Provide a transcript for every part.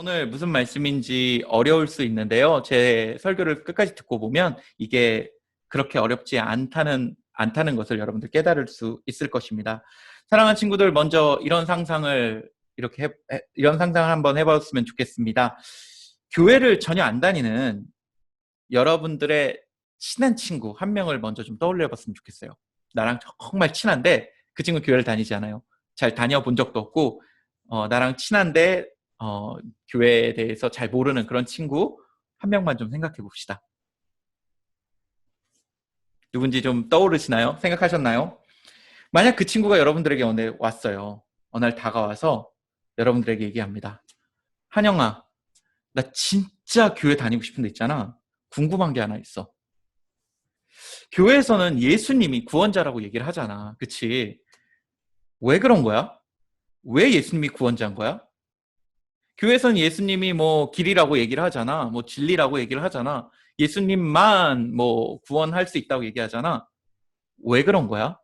오늘 무슨 말씀인지 어려울 수 있는데요. 제 설교를 끝까지 듣고 보면 이게 그렇게 어렵지 않다는 것을 여러분들 깨달을 수 있을 것입니다. 사랑하는 친구들, 먼저 이런 상상을 한번 해봤으면 좋겠습니다. 교회를 전혀 안 다니는 여러분들의 친한 친구 한 명을 먼저 좀 떠올려 봤으면 좋겠어요. 나랑 정말 친한데 그 친구 교회를 다니지 않아요. 잘 다녀본 적도 없고, 나랑 친한데 교회에 대해서 잘 모르는 그런 친구 한 명만 좀 생각해 봅시다. 누군지 좀 떠오르시나요? 생각하셨나요? 만약 그 친구가 여러분들에게 오늘 왔어요. 어느 날 다가와서 여러분들에게 얘기합니다. 한영아, 나 진짜 교회 다니고 싶은 데 있잖아. 궁금한 게 하나 있어. 교회에서는 예수님이 구원자라고 얘기를 하잖아. 그치? 왜 그런 거야? 왜 예수님이 구원자인 거야? 교회에서는 예수님이 뭐 길이라고 얘기를 하잖아. 뭐 진리라고 얘기를 하잖아. 예수님만 뭐 구원할 수 있다고 얘기하잖아. 왜 그런 거야?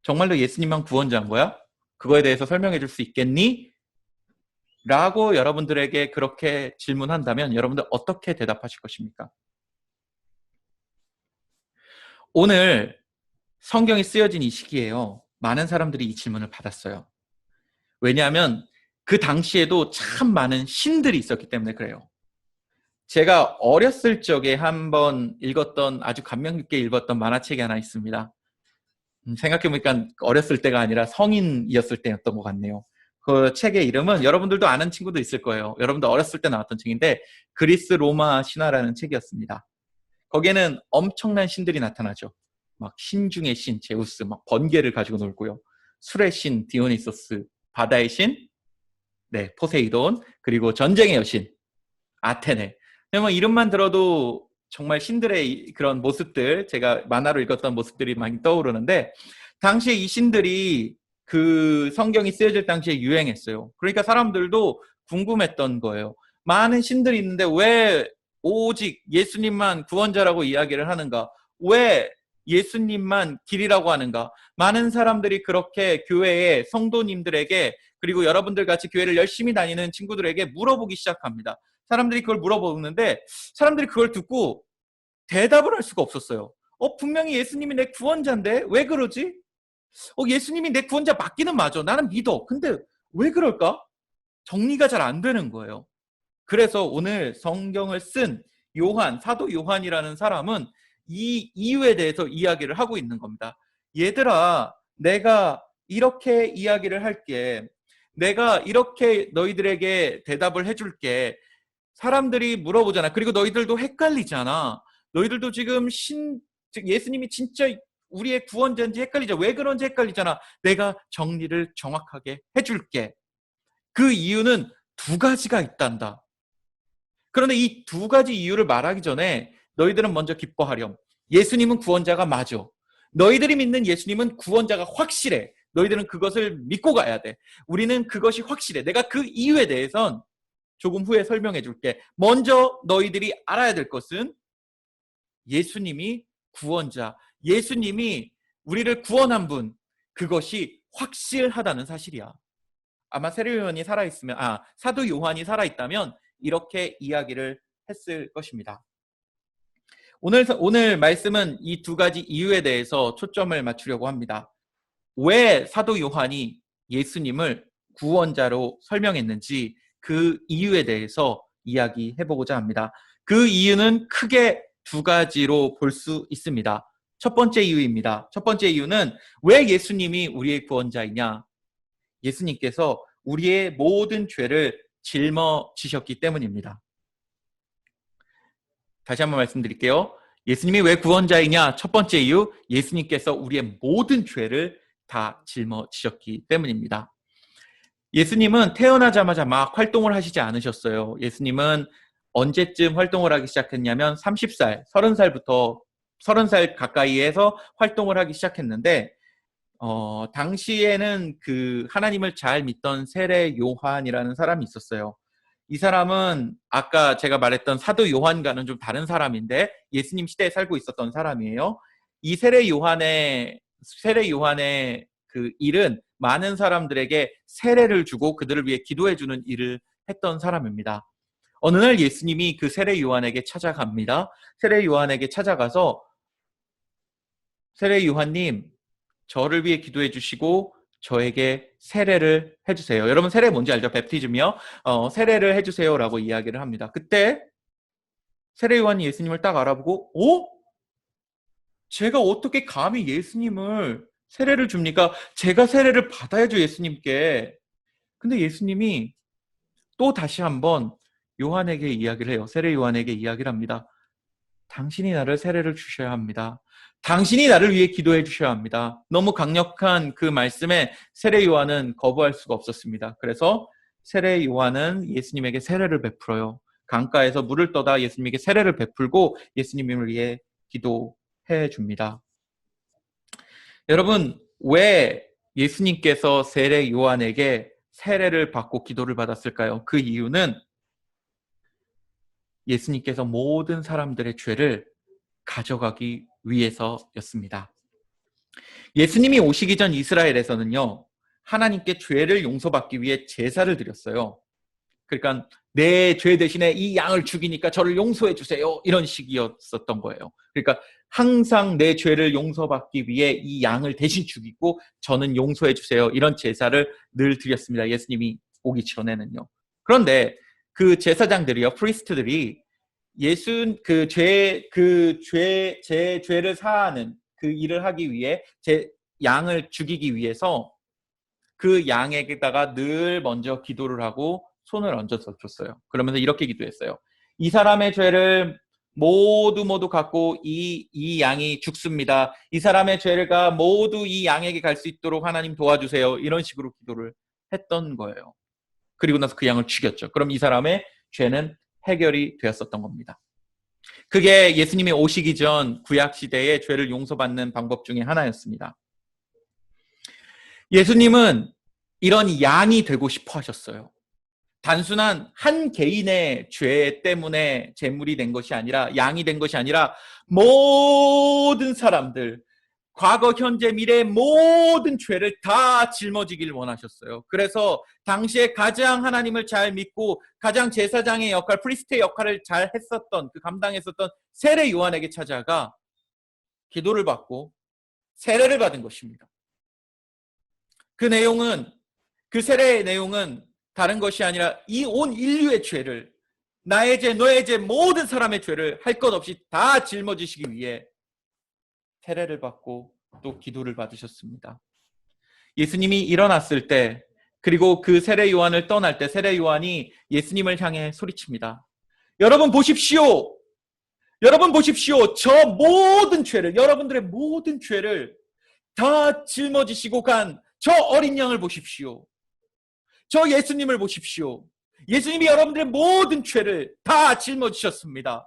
정말로 예수님만 구원자인 거야? 그거에 대해서 설명해 줄 수 있겠니? 라고 여러분들에게 그렇게 질문한다면 여러분들 어떻게 대답하실 것입니까? 오늘 성경이 쓰여진 이 시기에요. 많은 사람들이 이 질문을 받았어요. 왜냐하면 그 당시에도 참 많은 신들이 있었기 때문에 그래요. 제가 어렸을 적에 한번 읽었던, 아주 감명 깊게 읽었던 만화책이 하나 있습니다. 생각해보니까 어렸을 때가 아니라 성인이었을 때였던 것 같네요. 그 책의 이름은 여러분들도 아는 친구도 있을 거예요. 여러분도 어렸을 때 나왔던 책인데 그리스 로마 신화라는 책이었습니다. 거기에는 엄청난 신들이 나타나죠. 막 신 중의 신 제우스, 막 번개를 가지고 놀고요. 술의 신 디오니소스, 바다의 신 네, 포세이돈, 그리고 전쟁의 여신 아테네. 뭐 이름만 들어도 정말 신들의 그런 모습들, 제가 만화로 읽었던 모습들이 많이 떠오르는데 당시에 이 신들이 그 성경이 쓰여질 당시에 유행했어요. 그러니까 사람들도 궁금했던 거예요. 많은 신들이 있는데 왜 오직 예수님만 구원자라고 이야기를 하는가? 왜 예수님만 길이라고 하는가? 많은 사람들이 그렇게 교회의 성도님들에게, 그리고 여러분들 같이 교회를 열심히 다니는 친구들에게 물어보기 시작합니다. 사람들이 그걸 물어보는데 사람들이 그걸 듣고 대답을 할 수가 없었어요. 분명히 예수님이 내 구원자인데 왜 그러지? 예수님이 내 구원자 맞기는 맞아. 나는 믿어. 근데 왜 그럴까? 정리가 잘 안 되는 거예요. 그래서 오늘 성경을 쓴 사도 요한이라는 사람은 이 이유에 대해서 이야기를 하고 있는 겁니다. 얘들아, 내가 이렇게 이야기를 할게. 내가 이렇게 너희들에게 대답을 해줄게. 사람들이 물어보잖아. 그리고 너희들도 헷갈리잖아. 너희들도 지금 즉 예수님이 진짜 우리의 구원자인지 헷갈리잖아. 왜 그런지 헷갈리잖아. 내가 정리를 정확하게 해줄게. 그 이유는 두 가지가 있단다. 그런데 이 두 가지 이유를 말하기 전에 너희들은 먼저 기뻐하렴. 예수님은 구원자가 맞아. 너희들이 믿는 예수님은 구원자가 확실해. 너희들은 그것을 믿고 가야 돼. 우리는 그것이 확실해. 내가 그 이유에 대해선 조금 후에 설명해 줄게. 먼저 너희들이 알아야 될 것은 예수님이 구원자, 예수님이 우리를 구원한 분, 그것이 확실하다는 사실이야. 아마 사도 요한이 살아있다면 이렇게 이야기를 했을 것입니다. 오늘 말씀은 이 두 가지 이유에 대해서 초점을 맞추려고 합니다. 왜 사도 요한이 예수님을 구원자로 설명했는지 그 이유에 대해서 이야기해보고자 합니다. 그 이유는 크게 두 가지로 볼 수 있습니다. 첫 번째 이유입니다. 첫 번째 이유는 왜 예수님이 우리의 구원자이냐? 예수님께서 우리의 모든 죄를 짊어지셨기 때문입니다. 다시 한번 말씀드릴게요. 예수님이 왜 구원자이냐? 첫 번째 이유, 예수님께서 우리의 모든 죄를 다 짊어지셨기 때문입니다. 예수님은 태어나자마자 막 활동을 하시지 않으셨어요. 예수님은 언제쯤 활동을 하기 시작했냐면 30살, 30살 가까이에서 활동을 하기 시작했는데 당시에는 그 하나님을 잘 믿던 세례 요한이라는 사람이 있었어요. 이 사람은 아까 제가 말했던 사도 요한과는 좀 다른 사람인데 예수님 시대에 살고 있었던 사람이에요. 이 세례 요한의 그 일은 많은 사람들에게 세례를 주고 그들을 위해 기도해 주는 일을 했던 사람입니다. 어느 날 예수님이 그 세례 요한에게 찾아갑니다. 세례 요한에게 찾아가서 세례 요한님, 저를 위해 기도해 주시고 저에게 세례를 해주세요. 여러분 세례 뭔지 알죠? 베프티즘이요. 세례를 해주세요라고 이야기를 합니다. 그때 세례 요한이 예수님을 딱 알아보고 제가 어떻게 감히 예수님을 세례를 줍니까? 제가 세례를 받아야죠, 예수님께. 근데 예수님이 또 다시 한번 요한에게 이야기를 해요. 세례 요한에게 이야기를 합니다. 당신이 나를 세례를 주셔야 합니다. 당신이 나를 위해 기도해 주셔야 합니다. 너무 강력한 그 말씀에 세례 요한은 거부할 수가 없었습니다. 그래서 세례 요한은 예수님에게 세례를 베풀어요. 강가에서 물을 떠다 예수님에게 세례를 베풀고 예수님을 위해 기도해 줍니다. 여러분, 왜 예수님께서 세례 요한에게 세례를 받고 기도를 받았을까요? 그 이유는 예수님께서 모든 사람들의 죄를 가져가기 위해서였습니다. 예수님이 오시기 전 이스라엘에서는요, 하나님께 죄를 용서받기 위해 제사를 드렸어요. 그러니까 내 죄 대신에 이 양을 죽이니까 저를 용서해 주세요. 이런 식이었었던 거예요. 그러니까 항상 내 죄를 용서받기 위해 이 양을 대신 죽이고 저는 용서해 주세요. 이런 제사를 늘 드렸습니다. 예수님이 오기 전에는요. 그런데 그 제사장들이요, 프리스트들이 제 죄를 사하는 그 일을 하기 위해 제 양을 죽이기 위해서 그 양에게다가 늘 먼저 기도를 하고 손을 얹어서 줬어요. 그러면서 이렇게 기도했어요. 이 사람의 죄를 모두 갖고 이 양이 죽습니다. 이 사람의 죄가 모두 이 양에게 갈 수 있도록 하나님 도와주세요. 이런 식으로 기도를 했던 거예요. 그리고 나서 그 양을 죽였죠. 그럼 이 사람의 죄는 해결이 되었었던 겁니다. 그게 예수님이 오시기 전 구약시대의 죄를 용서받는 방법 중에 하나였습니다. 예수님은 이런 양이 되고 싶어 하셨어요. 단순한 한 개인의 죄 때문에 제물이 된 것이 아니라, 양이 된 것이 아니라 모든 사람들, 과거, 현재, 미래의 모든 죄를 다 짊어지길 원하셨어요. 그래서 당시에 가장 하나님을 잘 믿고 가장 제사장의 역할, 프리스트의 역할을 잘 했었던, 감당했었던 세례 요한에게 찾아가 기도를 받고 세례를 받은 것입니다. 그 세례의 내용은 다른 것이 아니라 이 온 인류의 죄를, 나의 죄, 너의 죄, 모든 사람의 죄를 할 것 없이 다 짊어지시기 위해 세례를 받고 또 기도를 받으셨습니다. 예수님이 일어났을 때, 그리고 그 세례 요한을 떠날 때 세례 요한이 예수님을 향해 소리칩니다. 여러분 보십시오. 여러분 보십시오. 저 모든 죄를, 여러분들의 모든 죄를 다 짊어지시고 간 저 어린 양을 보십시오. 저 예수님을 보십시오. 예수님이 여러분들의 모든 죄를 다 짊어지셨습니다.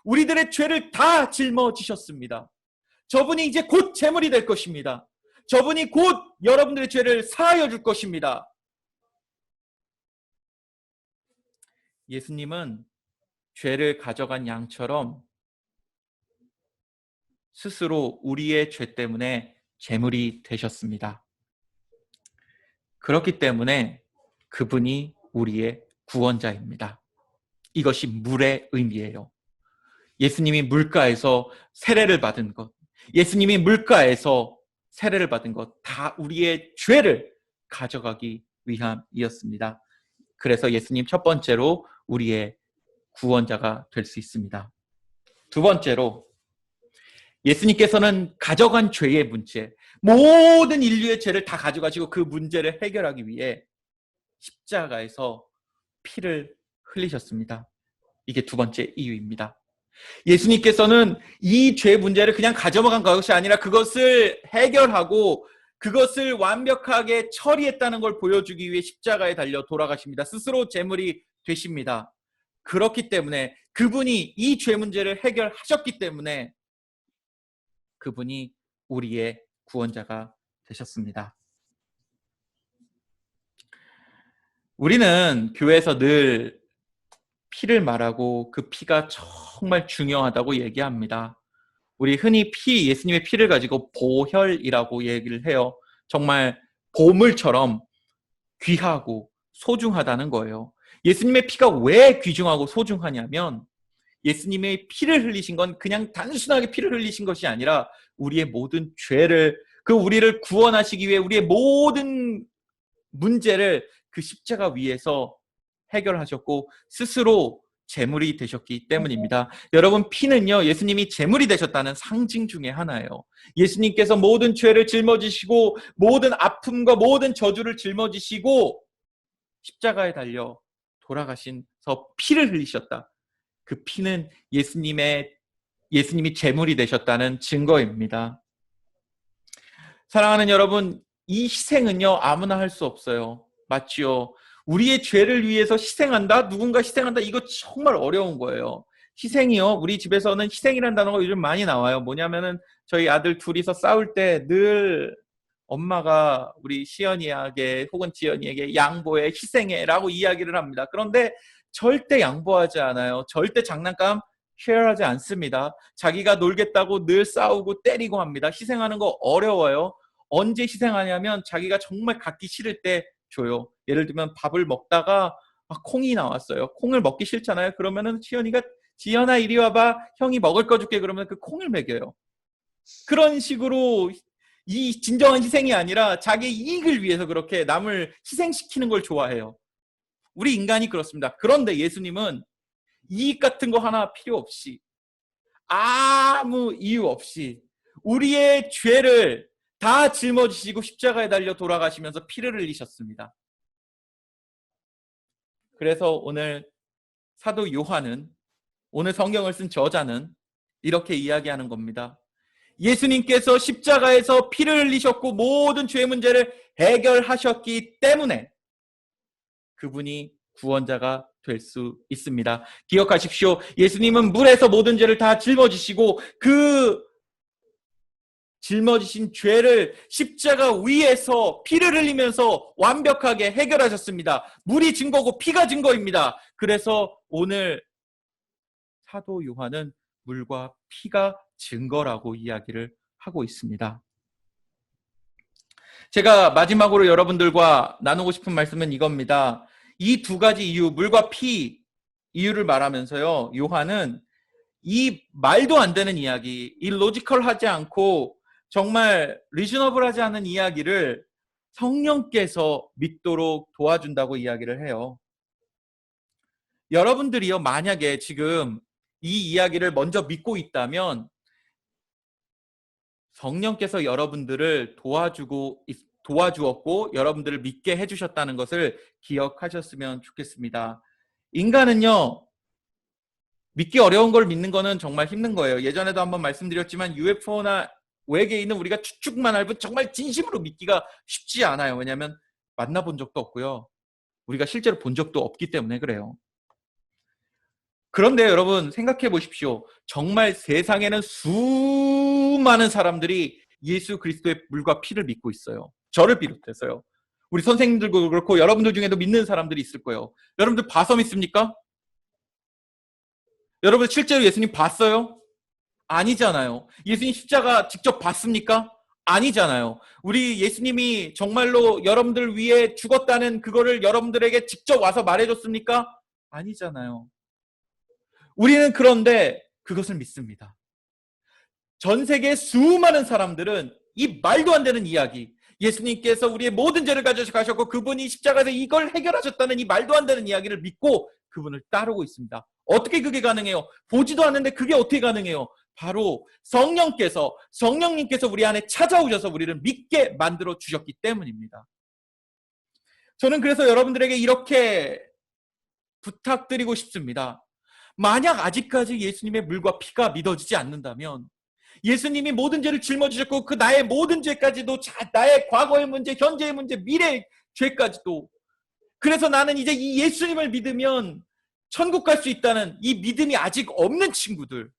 우리들의 죄를 다 짊어지셨습니다. 저분이 이제 곧 제물이 될 것입니다. 저분이 곧 여러분들의 죄를 사하여 줄 것입니다. 예수님은 죄를 가져간 양처럼 스스로 우리의 죄 때문에 제물이 되셨습니다. 그렇기 때문에 그분이 우리의 구원자입니다. 이것이 물의 의미예요. 예수님이 물가에서 세례를 받은 것, 예수님이 물가에서 세례를 받은 것, 다 우리의 죄를 가져가기 위함이었습니다. 그래서 예수님 첫 번째로 우리의 구원자가 될 수 있습니다. 두 번째로 예수님께서는 가져간 죄의 문제, 모든 인류의 죄를 다 가져가시고 그 문제를 해결하기 위해 십자가에서 피를 흘리셨습니다. 이게 두 번째 이유입니다. 예수님께서는 이 죄 문제를 그냥 가져간 것이 아니라 그것을 해결하고 그것을 완벽하게 처리했다는 걸 보여주기 위해 십자가에 달려 돌아가십니다. 스스로 제물이 되십니다. 그렇기 때문에 그분이 이 죄 문제를 해결하셨기 때문에 그분이 우리의 구원자가 되셨습니다. 우리는 교회에서 늘 피를 말하고 그 피가 정말 중요하다고 얘기합니다. 우리 흔히 예수님의 피를 가지고 보혈이라고 얘기를 해요. 정말 보물처럼 귀하고 소중하다는 거예요. 예수님의 피가 왜 귀중하고 소중하냐면 예수님의 피를 흘리신 건 그냥 단순하게 피를 흘리신 것이 아니라 우리의 모든 죄를, 우리를 구원하시기 위해 우리의 모든 문제를 그 십자가 위에서 해결하셨고 스스로 제물이 되셨기 때문입니다. 여러분, 피는요, 예수님이 제물이 되셨다는 상징 중에 하나예요. 예수님께서 모든 죄를 짊어지시고 모든 아픔과 모든 저주를 짊어지시고 십자가에 달려 돌아가신서 피를 흘리셨다. 그 피는 예수님이 제물이 되셨다는 증거입니다. 사랑하는 여러분, 이 희생은요, 아무나 할 수 없어요. 맞지요? 우리의 죄를 위해서 희생한다? 누군가 희생한다? 이거 정말 어려운 거예요. 희생이요, 우리 집에서는 희생이라는 단어가 요즘 많이 나와요. 뭐냐면은 저희 아들 둘이서 싸울 때 늘 엄마가 우리 시연이에게 혹은 지연이에게 양보해, 희생해 라고 이야기를 합니다. 그런데 절대 양보하지 않아요. 절대 장난감 쉐어하지 않습니다. 자기가 놀겠다고 늘 싸우고 때리고 합니다. 희생하는 거 어려워요. 언제 희생하냐면 자기가 정말 갖기 싫을 때 줘요. 예를 들면 밥을 먹다가 콩이 나왔어요. 콩을 먹기 싫잖아요. 그러면은 시연이가 지연아 이리 와봐. 형이 먹을 거 줄게. 그러면 그 콩을 먹여요. 그런 식으로 이 진정한 희생이 아니라 자기 이익을 위해서 그렇게 남을 희생시키는 걸 좋아해요. 우리 인간이 그렇습니다. 그런데 예수님은 이익 같은 거 하나 필요 없이 아무 이유 없이 우리의 죄를 다 짊어지시고 십자가에 달려 돌아가시면서 피를 흘리셨습니다. 그래서 오늘 사도 요한은, 오늘 성경을 쓴 저자는 이렇게 이야기하는 겁니다. 예수님께서 십자가에서 피를 흘리셨고 모든 죄 문제를 해결하셨기 때문에 그분이 구원자가 될 수 있습니다. 기억하십시오. 예수님은 물에서 모든 죄를 다 짊어지시고 그 짊어지신 죄를 십자가 위에서 피를 흘리면서 완벽하게 해결하셨습니다. 물이 증거고 피가 증거입니다. 그래서 오늘 사도 요한은 물과 피가 증거라고 이야기를 하고 있습니다. 제가 마지막으로 여러분들과 나누고 싶은 말씀은 이겁니다. 이 두 가지 이유, 물과 피 이유를 말하면서요, 요한은 이 말도 안 되는 이야기, 이 로지컬하지 않고 정말 리즈너블하지 않은 이야기를 성령께서 믿도록 도와준다고 이야기를 해요. 여러분들이요, 만약에 지금 이 이야기를 먼저 믿고 있다면 성령께서 여러분들을 도와주었고 여러분들을 믿게 해주셨다는 것을 기억하셨으면 좋겠습니다. 인간은요, 믿기 어려운 걸 믿는 거는 정말 힘든 거예요. 예전에도 한번 말씀드렸지만 UFO나 외계인은 우리가 추측만 알고 정말 진심으로 믿기가 쉽지 않아요. 왜냐하면 만나본 적도 없고요. 우리가 실제로 본 적도 없기 때문에 그래요. 그런데 여러분 생각해 보십시오. 정말 세상에는 수많은 사람들이 예수 그리스도의 물과 피를 믿고 있어요. 저를 비롯해서요. 우리 선생님들도 그렇고 여러분들 중에도 믿는 사람들이 있을 거예요. 여러분들 봐서 믿습니까? 여러분 실제로 예수님 봤어요? 아니잖아요. 예수님 십자가 직접 봤습니까? 아니잖아요. 우리 예수님이 정말로 여러분들 위해 죽었다는 그거를 여러분들에게 직접 와서 말해줬습니까? 아니잖아요. 우리는 그런데 그것을 믿습니다. 전 세계 수많은 사람들은 이 말도 안 되는 이야기, 예수님께서 우리의 모든 죄를 가져가셨고 그분이 십자가에서 이걸 해결하셨다는 이 말도 안 되는 이야기를 믿고 그분을 따르고 있습니다. 어떻게 그게 가능해요? 보지도 않는데 그게 어떻게 가능해요? 바로 성령님께서 우리 안에 찾아오셔서 우리를 믿게 만들어 주셨기 때문입니다. 저는 그래서 여러분들에게 이렇게 부탁드리고 싶습니다. 만약 아직까지 예수님의 물과 피가 믿어지지 않는다면 예수님이 모든 죄를 짊어지셨고 그 나의 모든 죄까지도 나의 과거의 문제, 현재의 문제, 미래의 죄까지도, 그래서 나는 이제 이 예수님을 믿으면 천국 갈 수 있다는 이 믿음이 아직 없는 친구들,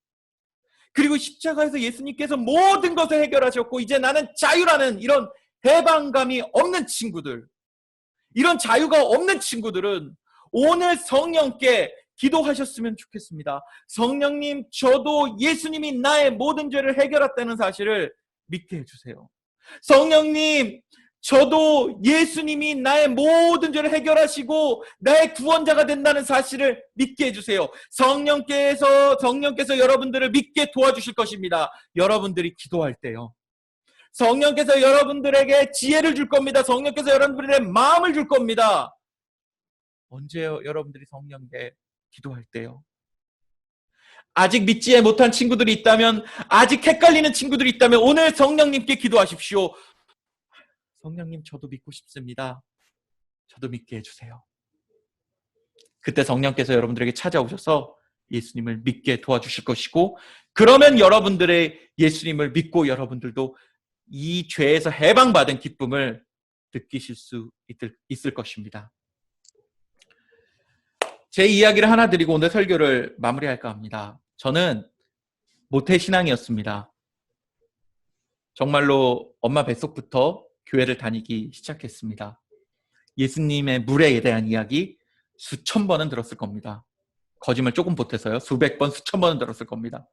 그리고 십자가에서 예수님께서 모든 것을 해결하셨고 이제 나는 자유라는 이런 해방감이 없는 친구들, 이런 자유가 없는 친구들은 오늘 성령께 기도하셨으면 좋겠습니다. 성령님, 저도 예수님이 나의 모든 죄를 해결했다는 사실을 믿게 해주세요. 성령님, 저도 예수님이 나의 모든 죄를 해결하시고 나의 구원자가 된다는 사실을 믿게 해주세요. 성령께서 여러분들을 믿게 도와주실 것입니다. 여러분들이 기도할 때요. 성령께서 여러분들에게 지혜를 줄 겁니다. 성령께서 여러분들의 마음을 줄 겁니다. 언제요? 여러분들이 성령께 기도할 때요. 아직 믿지 못한 친구들이 있다면, 아직 헷갈리는 친구들이 있다면 오늘 성령님께 기도하십시오. 성령님, 저도 믿고 싶습니다. 저도 믿게 해주세요. 그때 성령께서 여러분들에게 찾아오셔서 예수님을 믿게 도와주실 것이고, 그러면 여러분들의 예수님을 믿고 여러분들도 이 죄에서 해방받은 기쁨을 느끼실 수 있을 것입니다. 제 이야기를 하나 드리고 오늘 설교를 마무리할까 합니다. 저는 모태신앙이었습니다. 정말로 엄마 뱃속부터 교회를 다니기 시작했습니다. 예수님의 물에 대한 이야기 수천 번은 들었을 겁니다. 거짓말 조금 보태서요. 수백 번, 수천 번은 들었을 겁니다.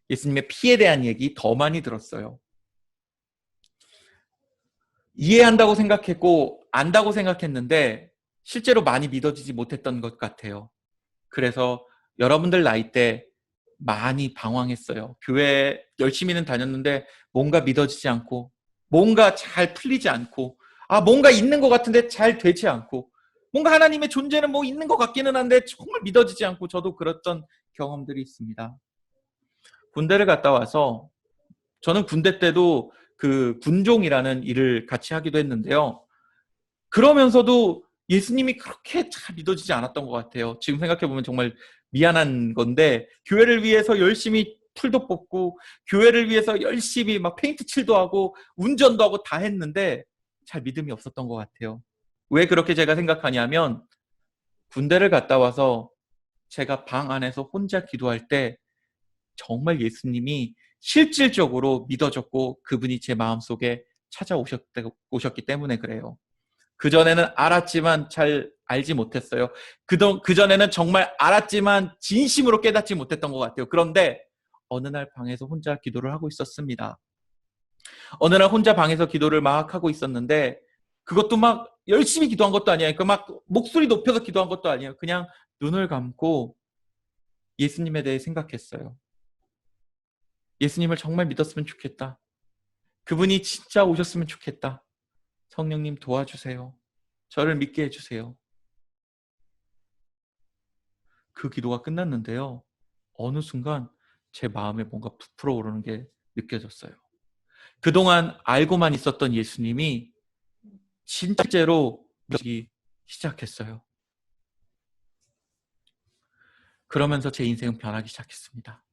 예수님의 피에 대한 얘기 더 많이 들었어요. 이해한다고 생각했고 안다고 생각했는데 실제로 많이 믿어지지 못했던 것 같아요. 그래서 여러분들 나이 때 많이 방황했어요. 교회 열심히는 다녔는데 뭔가 믿어지지 않고, 뭔가 잘 풀리지 않고, 뭔가 있는 것 같은데 잘 되지 않고, 뭔가 하나님의 존재는 뭐 있는 것 같기는 한데 정말 믿어지지 않고, 저도 그랬던 경험들이 있습니다. 군대를 갔다 와서 저는 군대 때도 그 군종이라는 일을 같이 하기도 했는데요. 그러면서도 예수님이 그렇게 잘 믿어지지 않았던 것 같아요. 지금 생각해보면 정말 미안한 건데, 교회를 위해서 열심히 풀도 뽑고 교회를 위해서 열심히 막 페인트 칠도 하고 운전도 하고 다 했는데 잘 믿음이 없었던 것 같아요. 왜 그렇게 제가 생각하냐면, 군대를 갔다 와서 제가 방 안에서 혼자 기도할 때 정말 예수님이 실질적으로 믿어졌고 그분이 제 마음속에 찾아오셨기 때문에 그래요. 그전에는 알았지만 잘 알지 못했어요. 그전에는 정말 알았지만 진심으로 깨닫지 못했던 것 같아요. 그런데 어느 날 방에서 혼자 기도를 하고 있었습니다. 어느 날 혼자 방에서 기도를 막 하고 있었는데, 그것도 막 열심히 기도한 것도 아니에요. 막 목소리 높여서 기도한 것도 아니에요. 그냥 눈을 감고 예수님에 대해 생각했어요. 예수님을 정말 믿었으면 좋겠다. 그분이 진짜 오셨으면 좋겠다. 성령님 도와주세요. 저를 믿게 해주세요. 그 기도가 끝났는데요. 어느 순간 제 마음에 뭔가 부풀어 오르는 게 느껴졌어요. 그동안 알고만 있었던 예수님이 실제로 믿기 시작했어요. 그러면서 제 인생은 변하기 시작했습니다.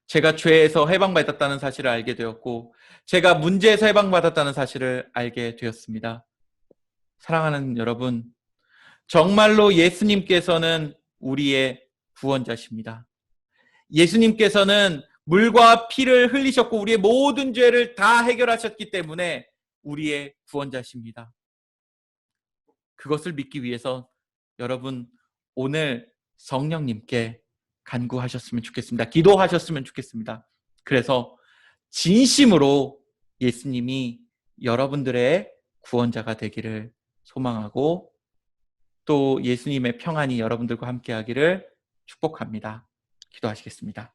제가 죄에서 해방받았다는 사실을 알게 되었고, 제가 문제에서 해방받았다는 사실을 알게 되었습니다. 사랑하는 여러분, 정말로 예수님께서는 우리의 구원자십니다. 예수님께서는 물과 피를 흘리셨고 우리의 모든 죄를 다 해결하셨기 때문에 우리의 구원자십니다. 그것을 믿기 위해서 여러분 오늘 성령님께 간구하셨으면 좋겠습니다. 기도하셨으면 좋겠습니다. 그래서 진심으로 예수님이 여러분들의 구원자가 되기를 소망하고, 또 예수님의 평안이 여러분들과 함께 하기를 축복합니다. 기도하시겠습니다.